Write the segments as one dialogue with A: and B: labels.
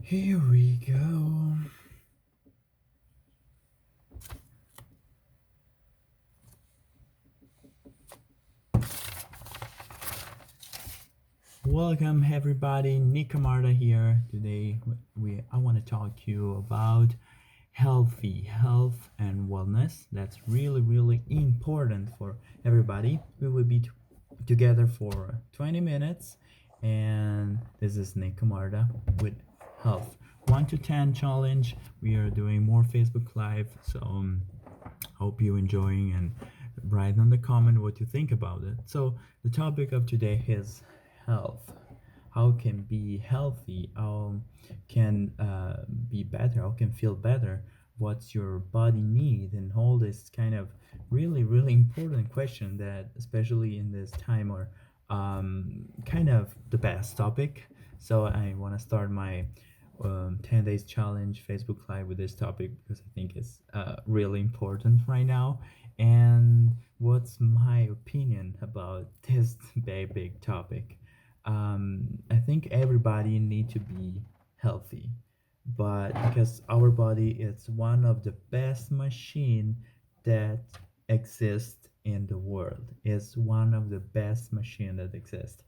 A: Here we go. Welcome everybody, Camarda here. Today I want to talk to you about health and wellness. That's really important for everybody. We will be together for 20 minutes, and this is Camarda with health 1 to 10 challenge. We are doing more Facebook live, so hope you enjoying and write on the comment what you think about it. So the topic of today is health. How can be healthy? How can be better? How can feel better? What's your body need? And all this kind of really important question that, especially in this time, are kind of the best topic. So I want to start my 10 days challenge Facebook live with this topic because I think it's really important right now. And what's my opinion about this very big topic? I think everybody need to be healthy, but because our body is one of the best machine that exists in the world, is one of the best machine that exists,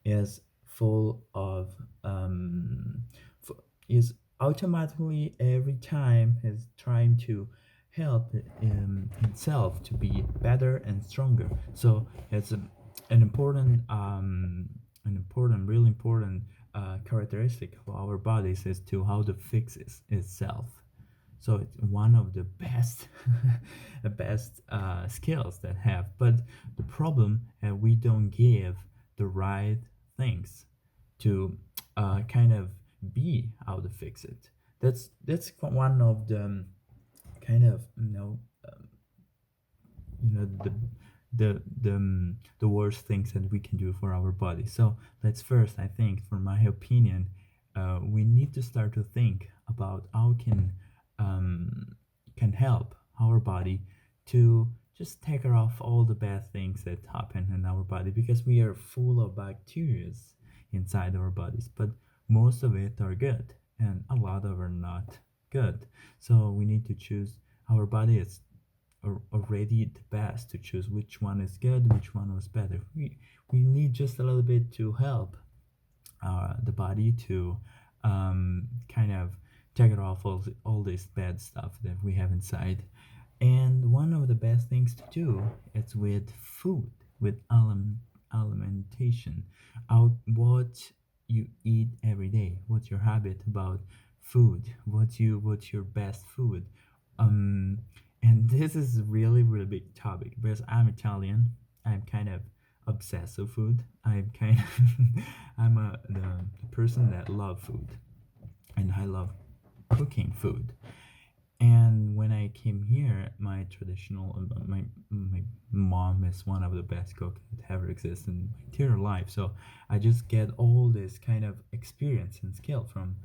A: is full of is automatically every time is trying to help itself to be better and stronger. So it's an important really important characteristic of our bodies is to how to fix itself. So it's one of the best the best skills that have. But the problem we don't give the right things to kind of be how to fix it. That's one of the kind of the worst things that we can do for our body. So let's first, I think, for my opinion, we need to start to think about how can help our body to just take off all the bad things that happen in our body, because we are full of bacteria inside our bodies, but most of it are good and a lot of are not good. So we need to choose. Our body is already the best to choose which one is good, which one was better. We need just a little bit to help the body to kind of take it off all this bad stuff that we have inside. And one of the best things to do is with food, with alimentation. What you eat every day. What's your habit about food? What's your best food? Um, and this is really big topic because I'm Italian. I'm kind of obsessed with food. I'm kind of the person that love food, and I love cooking food. And when I came here, my mom is one of the best cooks that ever exists in my entire life. So I just get all this kind of experience and skill from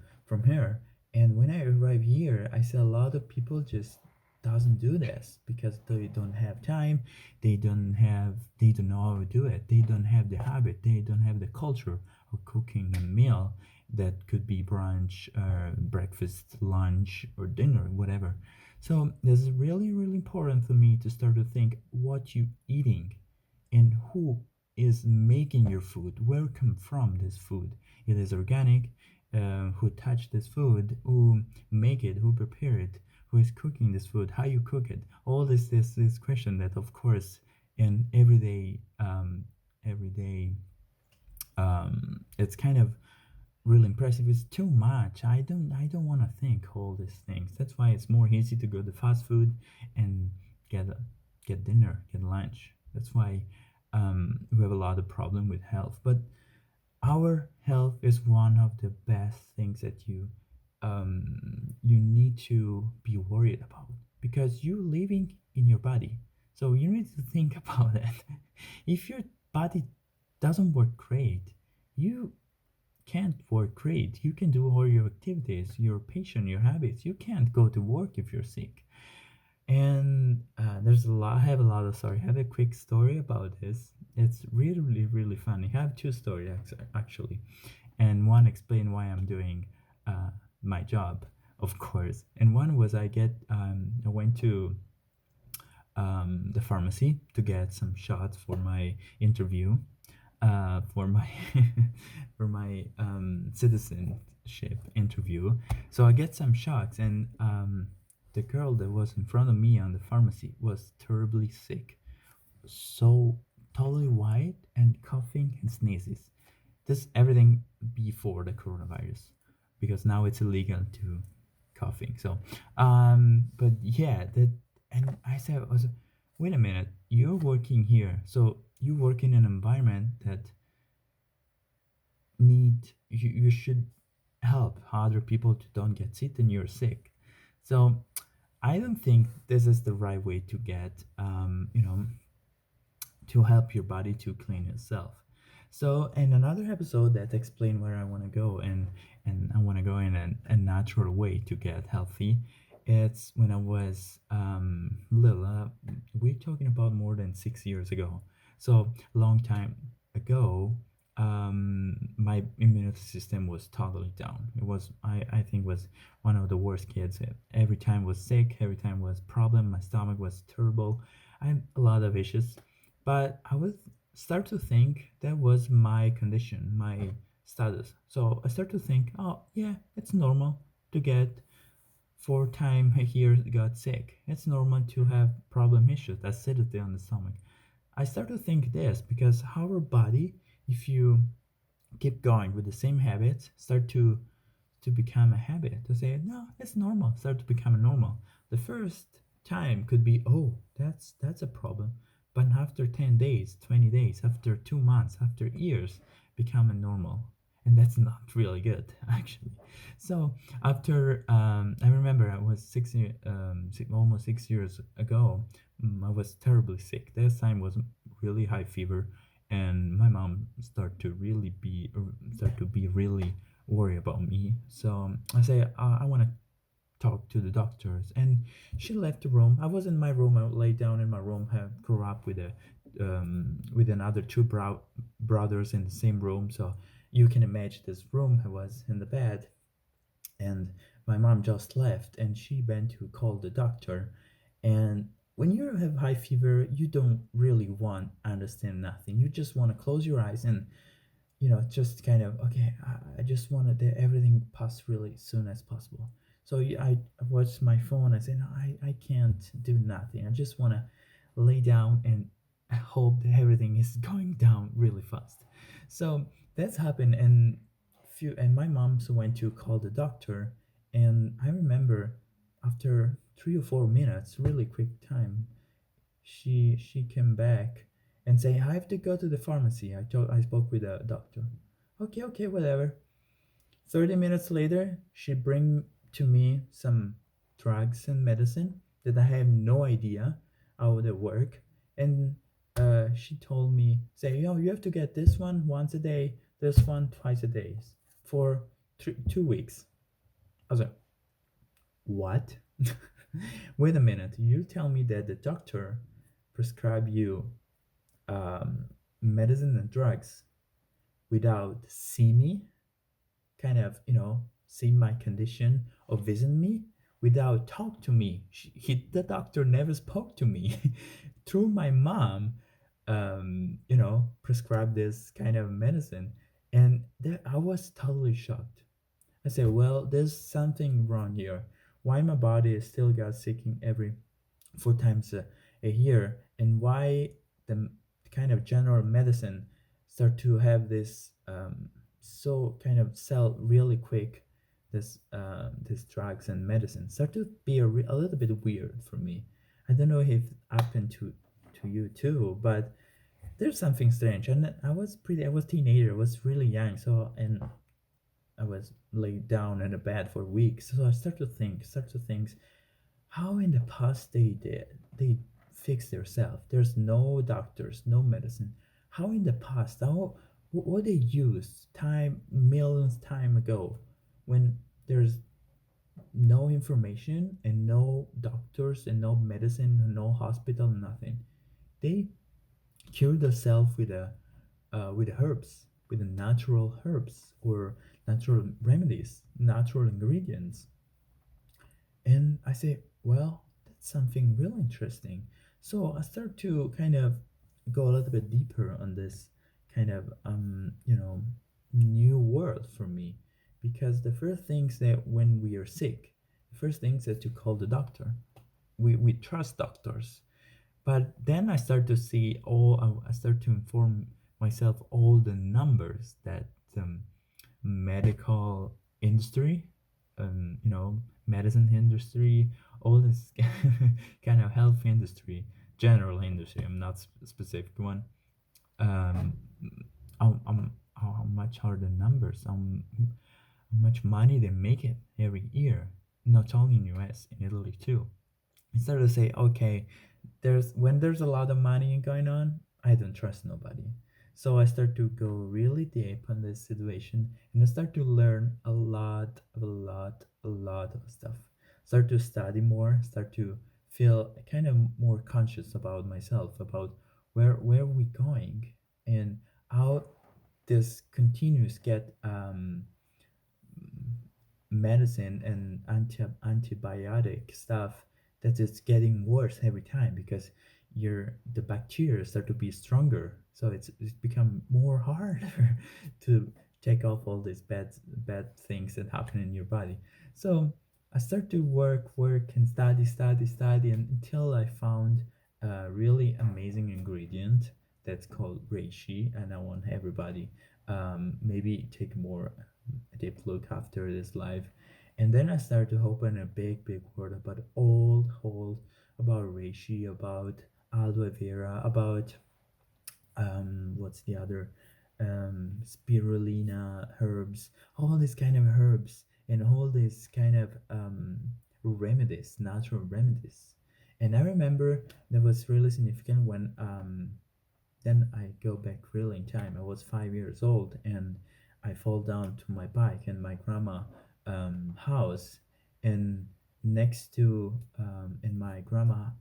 A: her. And when I arrive here, I see a lot of people just doesn't do this because they don't have time. They don't know how to do it. They don't have the habit. They don't have the culture of cooking a meal that could be brunch, breakfast, lunch, or dinner, whatever. So this is really important for me to start to think what you eating and who is making your food, where come from this food. It is organic, who touch this food, who make it, who prepare it, who is cooking this food, how you cook it. All this question that of course in everyday it's kind of really impressive. It's too much. I don't want to think all these things. That's why it's more easy to go to fast food and get get dinner, get lunch. That's why we have a lot of problem with health. But our health is one of the best things that you need to be worried about, because you're living in your body. So you need to think about it. If your body doesn't work great, you can't work great. You can do all your activities, your passion, your habits. You can't go to work if you're sick. And there's a lot. I have a lot of story. I have a quick story about this. It's really funny. I have two stories actually, and one explain why I'm doing uh, my job, of course. And one was I went to the pharmacy to get some shots for my interview, for my for my citizenship interview. So I get some shots, and the girl that was in front of me on the pharmacy was terribly sick, so totally white and coughing and sneezes. This everything before the coronavirus, because now it's illegal to coughing. So, but yeah, that and I said, I was, wait a minute, you're working here, so you work in an environment that you should help other people to don't get sick and you're sick. So I don't think this is the right way to get to help your body to clean itself. So in another episode that explain where I want to go, and I want to go in a natural way to get healthy. It's when I was little. We're talking about more than 6 years ago. So long time ago, my immune system was totally down. It was I think was one of the worst kids. Every time was sick. Every time was problem. My stomach was terrible. I had a lot of issues, but I would start to think that was my condition, my status. So I start to think, oh yeah, it's normal to get 4 times a year got sick. It's normal to have problem issues, acidity on the stomach. I start to think this because our body, if you keep going with the same habits, start to become a habit, to say no, it's normal, start to become normal. The first time could be, oh, that's a problem, but after 10 days, 20 days, after 2 months, after years, become a normal. And that's not really good actually. So after I remember I was almost 6 years ago. I was terribly sick. That time was really high fever, and my mom start to be really worry about me. So I say, I want to talk to the doctors, and she left the room. I was in my room. I lay down in my room. Have grew up with another two brothers in the same room. So you can imagine this room. I was in the bed, and my mom just left, and she went to call the doctor. And when you have high fever, you don't really want understand nothing. You just want to close your eyes and just kind of, okay, I just wanted everything pass really soon as possible. So I watched my phone. I said, no, I can't do nothing. I just want to lay down and I hope that everything is going down really fast. So that's happened, and my mom so went to call the doctor, and I remember after 3 or 4 minutes, really quick time, she came back and say, I have to go to the pharmacy. I spoke with the doctor. Okay, okay, whatever. 30 minutes later, she bring to me some drugs and medicine that I have no idea how they work. And she told me, say, you have to get this one once a day, this one twice a day for 2 weeks. I was like, what? Wait a minute. You tell me that the doctor prescribe you um, medicine and drugs without see me, kind of, see my condition or visit me, without talk to me. The doctor never spoke to me. Through my mom, prescribed this kind of medicine. And I was totally shocked. I said, well, there's something wrong here. Why my body is still got sick every 4 times a year, and why the kind of general medicine start to have this so kind of sell really quick, this drugs and medicine start to be a little bit weird for me. I don't know if it happened to you too, but there's something strange. And I was teenager, I was really young, so, and I was laid down in a bed for weeks. So I start to think how in the past they fix themselves. There's no doctors, no medicine. How in the past, how what they used time millions time ago, when there's no information and no doctors and no medicine, no hospital, nothing. They cure themselves with herbs, with the natural herbs, or natural remedies, natural ingredients. And I say, well, that's something really interesting. So I start to kind of go a little bit deeper on this kind of, new world for me. Because the first things that when we are sick, the first things that to call the doctor. We trust doctors. But then I start to see I start to inform myself all the numbers that um, medical industry, medicine industry, all this kind of health industry, general industry. I'm not specific one. Um, how much are the numbers? How much money they make it every year? Not only in US, in Italy too. Instead of say, okay, there's a lot of money going on, I don't trust nobody. So I start to go really deep on this situation, and I start to learn a lot of stuff. Start to study more, start to feel kind of more conscious about myself, about where we going, and how this continues get medicine and antibiotic stuff that is getting worse every time because the bacteria start to be stronger, so it's become more harder to take off all these bad things that happen in your body. So I start to work and study and until I found a really amazing ingredient that's called reishi, and I want everybody maybe take more deep look after this life. And then I started to open a big world about all whole, about reishi, about aloe vera, about what's the other, spirulina herbs, all these kind of herbs and all these kind of remedies, natural remedies. And I remember that was really significant when then I go back really in time. I was 5 years old and I fall down to my bike in my grandma house, and next to my grandma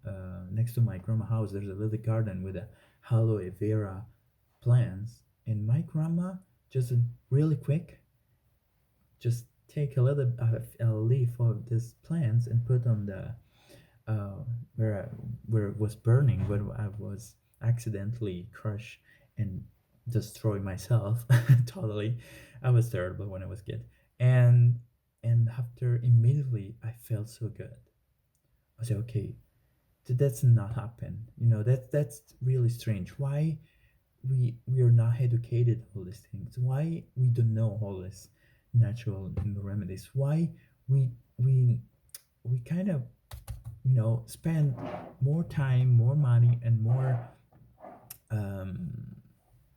A: house there's a little garden with a aloe vera plants, and my grandma just really quick just take a little a leaf of these plants and put on the uh, where it was burning, where I was accidentally crushed and destroy myself totally. I was terrible when I was a kid, and after immediately I felt so good. I said, okay, that's not happen. That's really strange. Why we are not educated all these things? Why we don't know all this natural remedies? Why we we we kind of spend more time, more money, and um,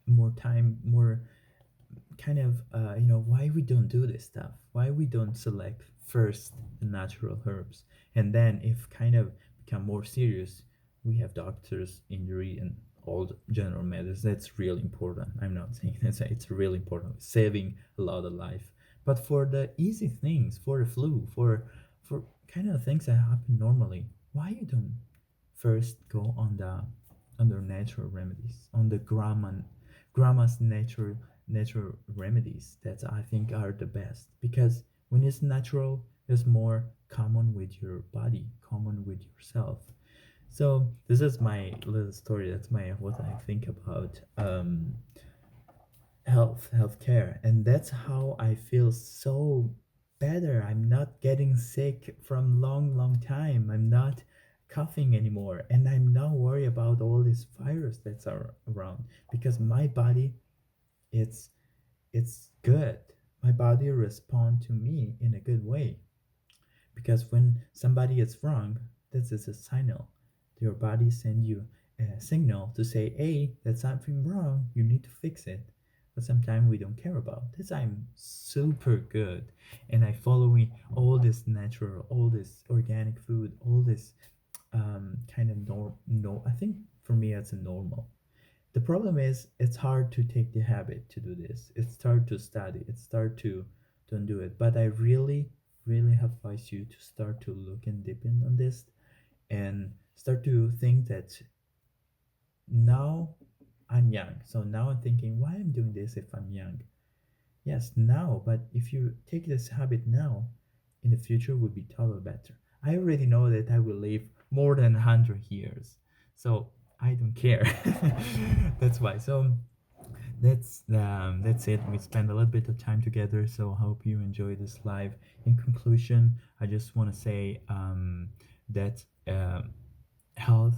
A: more time, more kind of why we don't do this stuff, why we don't select first the natural herbs, and then if kind of become more serious, we have doctors injury and all the general medicine. That's really important. I'm not saying it's really important, saving a lot of life. But for the easy things, for the flu, for kind of things that happen normally, why you don't first go on the natural remedies, on the grandma's natural remedies that I think are the best, because when it's natural, it's more common with your body, common with yourself. So this is my little story. That's my what I think about healthcare, and that's how I feel so better. I'm not getting sick from long time. I'm not coughing anymore, and I'm not worried about all this virus that's around, because my body, it's it's good. My body respond to me in a good way, because when somebody is wrong, this is a signal. Your body send you a signal to say, hey, there's something wrong, you need to fix it. But sometimes we don't care about this. I'm super good, and I following all this natural, all this organic food, all this kind of no, I think for me it's a normal. The problem is it's hard to take the habit to do this. It's hard to study. It's hard to don't do it. But I really advise you to start to look and deep in on this, and start to think that now I'm young. So now I'm thinking why I'm doing this if I'm young. Yes, now, but if you take this habit now, in the future will be totally better. I already know that I will live more than 100 years, so I don't care. That's why. So that's it. We spent a little bit of time together, so I hope you enjoy this live. In conclusion, I just want to say that health,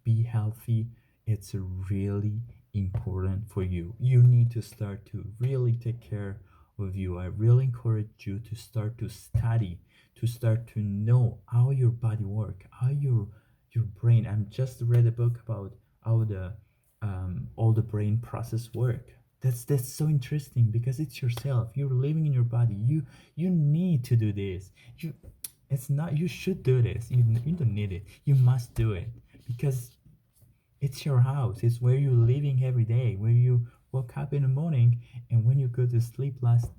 A: be healthy, it's really important for you. You need to start to really take care of you. I really encourage you to start to study, to start to know how your body work, how your brain. I'm just read a book about how the all the brain process work. That's so interesting because it's yourself. You're living in your body. You need to do this. It's not, you should do this. You don't need it. You must do it because it's your house. It's where you're living every day, where you wake up in the morning and when you go to sleep last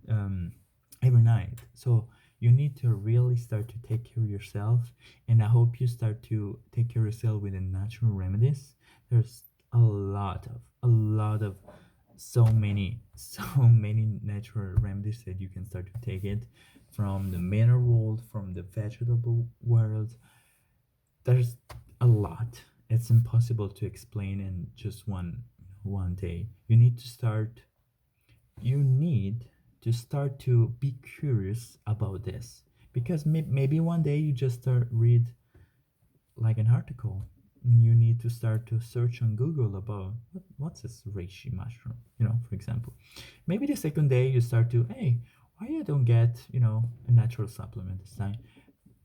A: every night. So you need to really start to take care of yourself, and I hope you start to take care of yourself with the natural remedies. There's a lot of so many so many natural remedies that you can start to take it from the mineral world, from the vegetable world. There's a lot. It's impossible to explain in just one day. You need to start to be curious about this, because maybe one day you just start read like an article. You need to start to search on Google about what's this reishi mushroom, for example. Maybe the second day you start to, hey, why I don't get, a natural supplement this time.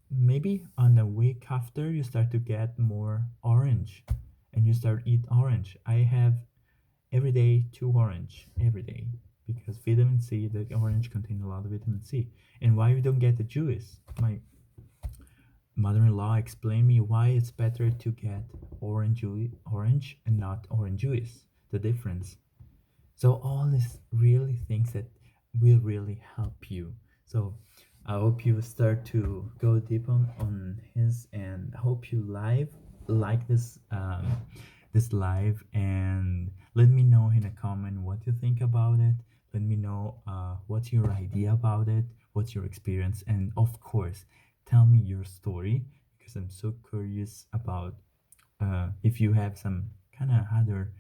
A: Maybe on a week after you start to get more orange and you start eat orange. I have every day two orange every day because vitamin C, the orange contain a lot of vitamin C. And why we don't get the juice? My mother-in-law explained me why it's better to get orange and not orange juice. The difference. So all these really things that will really help you. So I hope you start to go deep on his, and I hope you like this live, and let me know in a comment what you think about it. Let me know what's your idea about it, what's your experience, and of course tell me your story because I'm so curious about if you have some kind of other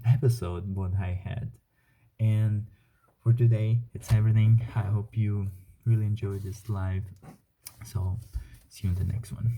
A: episode what I had. And for today, it's everything. I hope you really enjoyed this live. So, see you in the next one.